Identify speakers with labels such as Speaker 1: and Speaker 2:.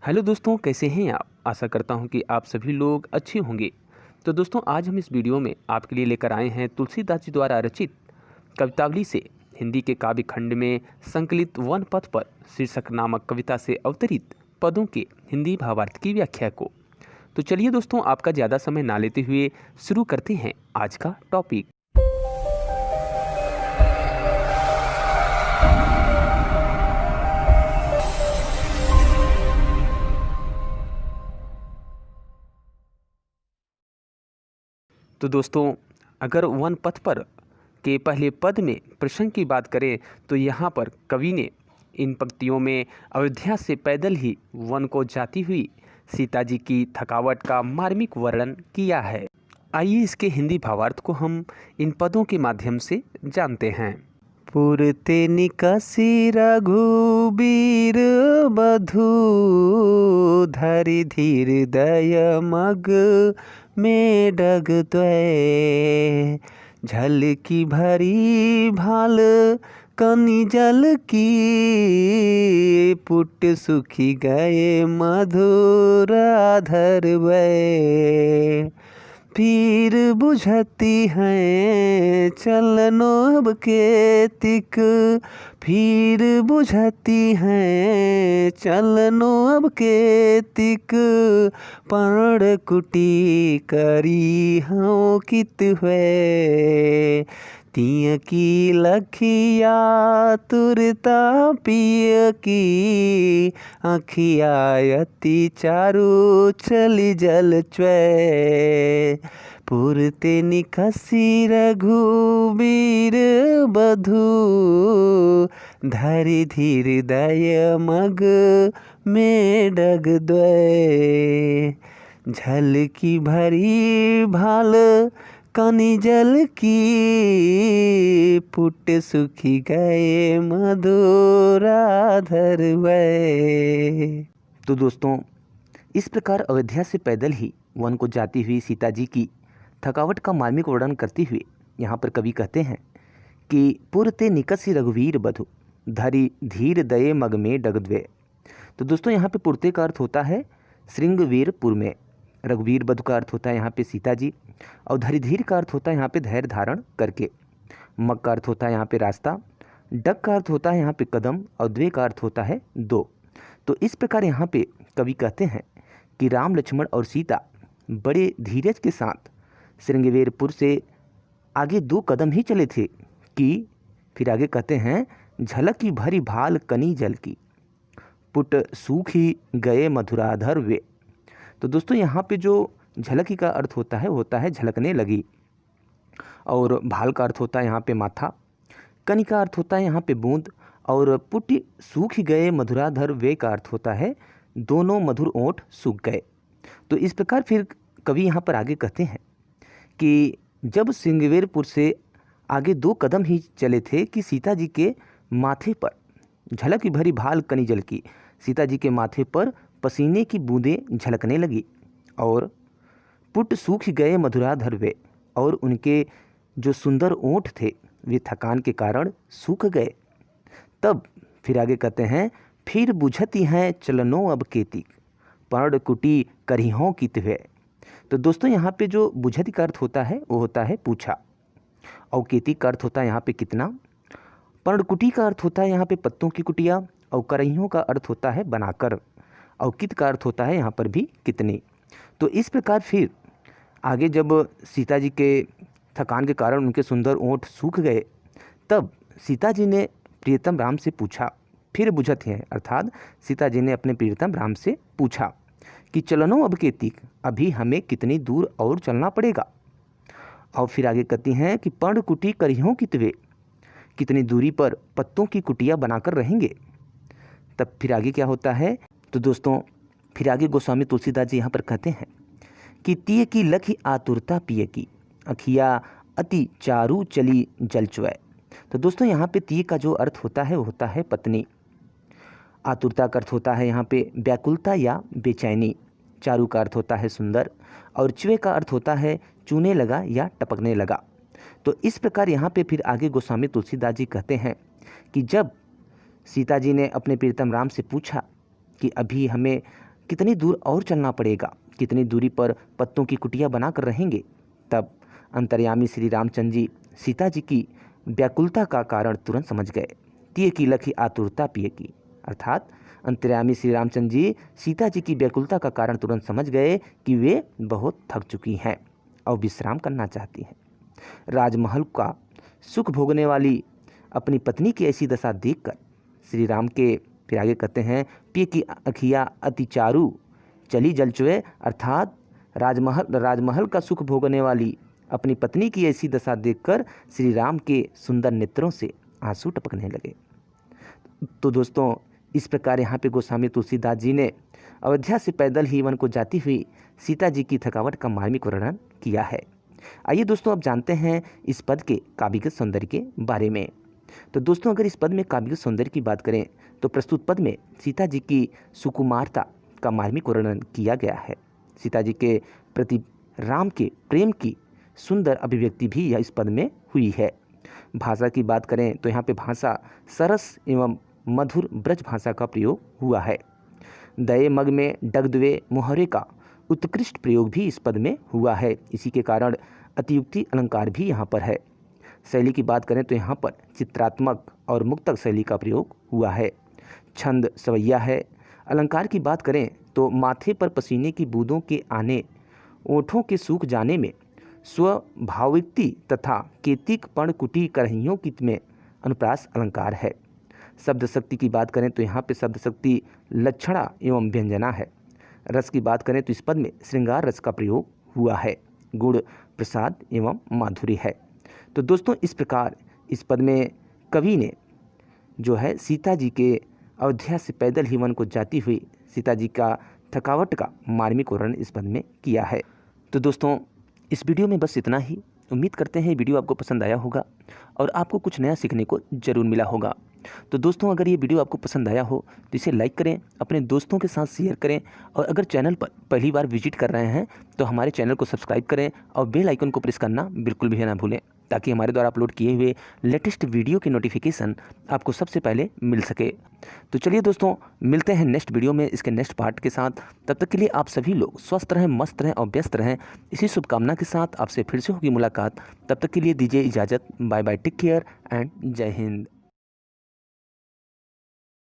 Speaker 1: Hello दोस्तों, कैसे हैं आप। आशा करता हूं कि आप सभी लोग अच्छे होंगे। तो दोस्तों, आज हम इस वीडियो में आपके लिए लेकर आए हैं तुलसीदास जी द्वारा रचित कवितावली से हिंदी के काव्य खंड में संकलित वन पथ पर शीर्षक नामक कविता से अवतरित पदों के हिंदी भावार्थ की व्याख्या को। तो चलिए दोस्तों, आपका ज़्यादा समय ना लेते हुए शुरू करते हैं आज का टॉपिक। तो दोस्तों, अगर वन पथ पर के पहले पद में प्रसंग की बात करें तो यहाँ पर कवि ने इन पंक्तियों में अयोध्या से पैदल ही वन को जाती हुई सीता जी की थकावट का मार्मिक वर्णन किया है। आइए इसके हिंदी भावार्थ को हम इन पदों के माध्यम से जानते हैं। पुरते निकसी रघुबीर बधू धरि धीर दय मग में डग द्वय झलकी भरी भाल कनि जल की पुट सुखी गए मधुराधर वै फिर बुझती हैं चलनों के तिक फिर बुझती हैं चलनों के तिक पण कुटी करी हाँ कित हुए तिय की लखिया तुरता पिय की अखियायती चारु चली जल च्वै पुरते निकसी रघुबीर बधू धरि धीर दय मग में डग द्वै झलकी भरी भाल कनि जल की पुट सुखी गए मधुराधर वै। तो दोस्तों, इस प्रकार अयोध्या से पैदल ही वन को जाती हुई सीता जी की थकावट का मार्मिक वर्णन करते हुए यहाँ पर कवि कहते हैं कि पुरते निकसी रघुवीर बधु धरि धीर दये मग में डगद्वे। तो दोस्तों, यहाँ पे पुरते का अर्थ होता है श्रृंगवीरपुर में, रघुवीर बधु का अर्थ होता है यहाँ पे सीता जी, और धरिधीर का अर्थ होता है यहाँ पे धैर्य धारण करके, मग का अर्थ होता है यहाँ पे रास्ता, डग का अर्थ होता है यहाँ पे कदम, और द्वे का अर्थ होता है दो। तो इस प्रकार यहाँ पे कवि कहते हैं कि राम लक्ष्मण और सीता बड़े धीरज के साथ श्रृंगवीरपुर से आगे 2 कदम ही चले थे कि फिर आगे कहते हैं झलक की भरी भाल कनी जल की पुट सूखी गए मधुराधर वे। तो दोस्तों, यहाँ पे जो झलकी का अर्थ होता है झलकने लगी, और भाल का अर्थ होता है यहाँ पे माथा, कनी का अर्थ होता है यहाँ पे बूंद, और पुट सूख गए मधुराधर वे का अर्थ होता है दोनों मधुर ओंठ सूख गए। तो इस प्रकार फिर कवि यहाँ पर आगे कहते हैं कि जब श्रृंगवीरपुर से आगे 2 कदम ही चले थे कि सीता जी के माथे पर झलक भरी भाल कनी जल की, सीता जी के माथे पर पसीने की बूंदें झलकने लगी, और पुट सूख गए मधुराधर वे, और उनके जो सुंदर ओंठ थे वे थकान के कारण सूख गए। तब फिर आगे कहते हैं फिर बुझती हैं चलनो अब केतिक पर्ण कुटी करिहों कित हुए। तो दोस्तों, यहाँ पे जो बुझती का अर्थ होता है वो होता है पूछा, और केतिक का अर्थ होता है यहाँ पे कितना, पर्णकुटी का अर्थ होता है यहाँ पे पत्तों की कुटिया, और करहियों का अर्थ होता है बनाकर, और कित का अर्थ होता है यहाँ पर भी कितने। तो इस प्रकार फिर आगे जब सीता जी के थकान के कारण उनके सुंदर ओंठ सूख गए, तब सीता जी ने प्रियतम राम से पूछा, फिर बुझत हैं अर्थात सीता जी ने अपने प्रियतम राम से पूछा कि चलनो अब केतिक, अभी हमें कितनी दूर और चलना पड़ेगा। और फिर आगे कहती हैं कि पर्ण कुटी करिहों कितवे, कितनी दूरी पर पत्तों की कुटिया बनाकर रहेंगे। तब फिर आगे क्या होता है, तो दोस्तों फिर आगे गोस्वामी तुलसीदास जी यहाँ पर कहते हैं कि तिय की लखी आतुरता पिय की अखिया अति चारू चली जलचवै। तो दोस्तों, यहाँ पे तिय का जो अर्थ होता है वो होता है पत्नी, आतुरता का अर्थ होता है यहाँ पे व्याकुलता या बेचैनी, चारू का अर्थ होता है सुंदर, और च्वे का अर्थ होता है चूने लगा या टपकने लगा। तो इस प्रकार यहाँ पे फिर आगे गोस्वामी तुलसीदास जी कहते हैं कि जब सीता जी ने अपने प्रियतम राम से पूछा कि अभी हमें कितनी दूर और चलना पड़ेगा, कितनी दूरी पर पत्तों की कुटिया बनाकर रहेंगे। तब अंतर्यामी श्री रामचंद्र जी सीता जी की व्याकुलता का कारण तुरंत समझ गए। तिय की लखी आतुरता पिय की, अर्थात अंतर्यामी श्री रामचंद्र जी सीता जी की व्याकुलता का कारण तुरंत समझ गए कि वे बहुत थक चुकी हैं और विश्राम करना चाहती हैं। राजमहल का सुख भोगने वाली अपनी पत्नी की ऐसी दशा देखकर श्री राम के फिर आगे कहते हैं, पिय की अखिया अति चारू चली जलचुए, अर्थात राजमहल का सुख भोगने वाली अपनी पत्नी की ऐसी दशा देखकर श्री राम के सुंदर नेत्रों से आंसू टपकने लगे। तो दोस्तों, इस प्रकार यहाँ पे गोस्वामी तुलसीदास जी ने अयोध्या से पैदल ही वन को जाती हुई सीता जी की थकावट का मार्मिक वर्णन किया है। आइए दोस्तों, अब जानते हैं इस पद के काव्यगत सौंदर्य के बारे में। तो दोस्तों, अगर इस पद में काव्यगत सौंदर्य की बात करें तो प्रस्तुत पद में सीता जी की सुकुमारता का मार्मिक वर्णन किया गया है। सीता जी के प्रति राम के प्रेम की सुंदर अभिव्यक्ति भी यह इस पद में हुई है। भाषा की बात करें तो यहाँ पे भाषा सरस एवं मधुर ब्रज भाषा का प्रयोग हुआ है। दये मग में डगद्वे मुहरे का उत्कृष्ट प्रयोग भी इस पद में हुआ है। इसी के कारण अतियुक्ति अलंकार भी यहाँ पर है। शैली की बात करें तो यहाँ पर चित्रात्मक और मुक्तक शैली का प्रयोग हुआ है। छंद सवैया है। अलंकार की बात करें तो माथे पर पसीने की बूंदों के आने, ओठों के सूख जाने में स्वभाविक्ति तथा केतिक पर्णकुटी करहियों की में अनुप्रास अलंकार है। शब्द शक्ति की बात करें तो यहाँ पे शब्द शक्ति लक्षणा एवं व्यंजना है। रस की बात करें तो इस पद में श्रृंगार रस का प्रयोग हुआ है। गुण प्रसाद एवं माधुरी है। तो दोस्तों, इस प्रकार इस पद में कवि ने जो है सीता जी के अयोध्या से पैदल ही वन को जाती हुई सीता जी का थकावट का मार्मिक वर्णन इस पद में किया है। तो दोस्तों, इस वीडियो में बस इतना ही। उम्मीद करते हैं वीडियो आपको पसंद आया होगा और आपको कुछ नया सीखने को ज़रूर मिला होगा। तो दोस्तों, अगर ये वीडियो आपको पसंद आया हो तो इसे लाइक करें, अपने दोस्तों के साथ शेयर करें और अगर चैनल पर पहली बार विजिट कर रहे हैं तो हमारे चैनल को सब्सक्राइब करें और बेल आइकन को प्रेस करना बिल्कुल भी ना भूलें, ताकि हमारे द्वारा अपलोड किए हुए लेटेस्ट वीडियो की नोटिफिकेशन आपको सबसे पहले मिल सके। तो चलिए दोस्तों, मिलते हैं नेक्स्ट वीडियो में इसके नेक्स्ट पार्ट के साथ। तब तक के लिए आप सभी लोग स्वस्थ रहें, मस्त रहें और व्यस्त रहें। इसी शुभकामना के साथ आपसे फिर से होगी मुलाकात। तब तक के लिए दीजिए इजाज़त। Bye bye, take care and जय हिंद।